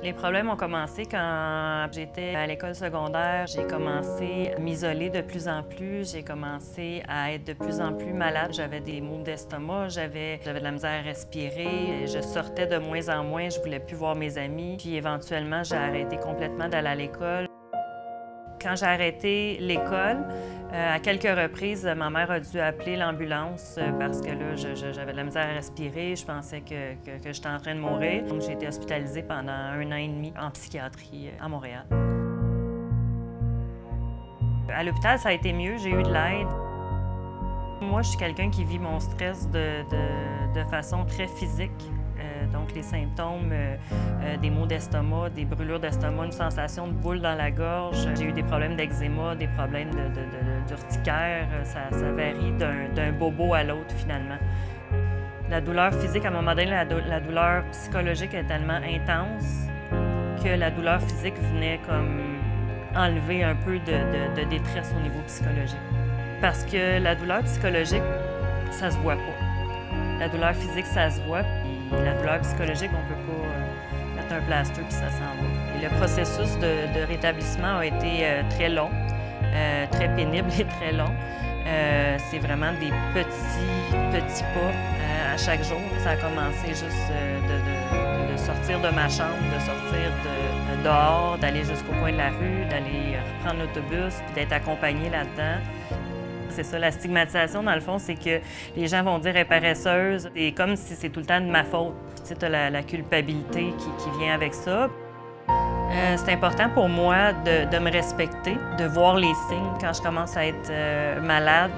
Les problèmes ont commencé quand j'étais à l'école secondaire. J'ai commencé à m'isoler de plus en plus. J'ai commencé à être de plus en plus malade. J'avais des maux d'estomac, j'avais de la misère à respirer. Je sortais de moins en moins, je voulais plus voir mes amis. Puis éventuellement, j'ai arrêté complètement d'aller à l'école. Quand j'ai arrêté l'école, à quelques reprises, ma mère a dû appeler l'ambulance parce que là, j'avais de la misère à respirer. Je pensais que j'étais en train de mourir. Donc, j'ai été hospitalisée pendant 1 an et demi en psychiatrie à Montréal. À l'hôpital, ça a été mieux. J'ai eu de l'aide. Moi, je suis quelqu'un qui vit mon stress de façon très physique. Donc, les symptômes, des maux d'estomac, des brûlures d'estomac, une sensation de boule dans la gorge. J'ai eu des problèmes d'eczéma, des problèmes d'urticaire. Ça varie d'un bobo à l'autre, finalement. La douleur physique, à un moment donné, la douleur psychologique est tellement intense que la douleur physique venait comme enlever un peu de détresse au niveau psychologique. Parce que la douleur psychologique, ça se voit pas. La douleur physique, ça se voit. Puis la douleur psychologique, on peut pas mettre un plaster puis ça s'en va. Et le processus de rétablissement a été très long, très pénible et très long. C'est vraiment des petits pas à chaque jour. Ça a commencé juste de sortir de ma chambre, de sortir dehors, d'aller jusqu'au coin de la rue, d'aller reprendre l'autobus, puis d'être accompagnée là-dedans. C'est ça, la stigmatisation, dans le fond, c'est que les gens vont dire « elle est paresseuse ». C'est comme si c'est tout le temps de ma faute. Puis tu sais, la culpabilité qui vient avec ça. C'est important pour moi de me respecter, de voir les signes quand je commence à être malade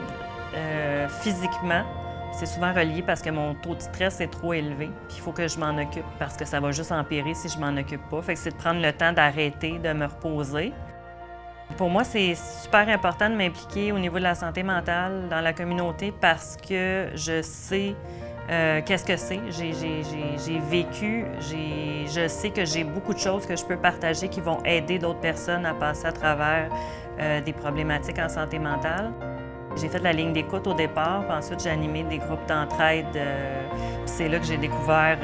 physiquement. C'est souvent relié parce que mon taux de stress est trop élevé. Puis il faut que je m'en occupe parce que ça va juste empirer si je m'en occupe pas. Fait que c'est de prendre le temps d'arrêter, de me reposer. Pour moi, c'est super important de m'impliquer au niveau de la santé mentale dans la communauté parce que je sais qu'est-ce que c'est. J'ai vécu, je sais que j'ai beaucoup de choses que je peux partager qui vont aider d'autres personnes à passer à travers des problématiques en santé mentale. J'ai fait la ligne d'écoute au départ, puis ensuite j'ai animé des groupes d'entraide. C'est là que j'ai découvert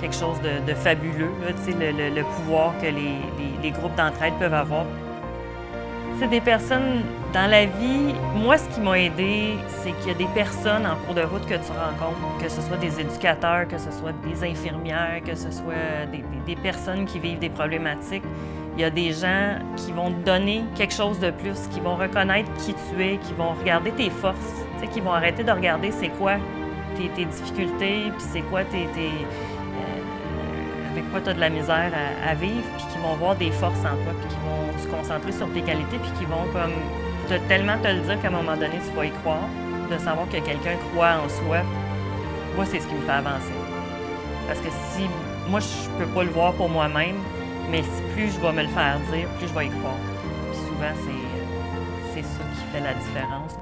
quelque chose de fabuleux, là, le pouvoir que les groupes d'entraide peuvent avoir. C'est des personnes dans la vie. Moi, ce qui m'a aidée, c'est qu'il y a des personnes en cours de route que tu rencontres, que ce soit des éducateurs, que ce soit des infirmières, que ce soit des personnes qui vivent des problématiques. Il y a des gens qui vont te donner quelque chose de plus, qui vont reconnaître qui tu es, qui vont regarder tes forces, qui vont arrêter de regarder c'est quoi tes difficultés, puis c'est quoi avec quoi tu as de la misère à vivre, puis qui vont voir des forces en toi, puis qui vont se concentrer sur tes qualités, puis qui vont comme tellement te le dire qu'à un moment donné, tu vas y croire, de savoir que quelqu'un croit en soi. Moi, c'est ce qui me fait avancer. Parce que si moi, je peux pas le voir pour moi-même, mais plus je vais me le faire dire, plus je vais y croire. Puis souvent, c'est ça qui fait la différence.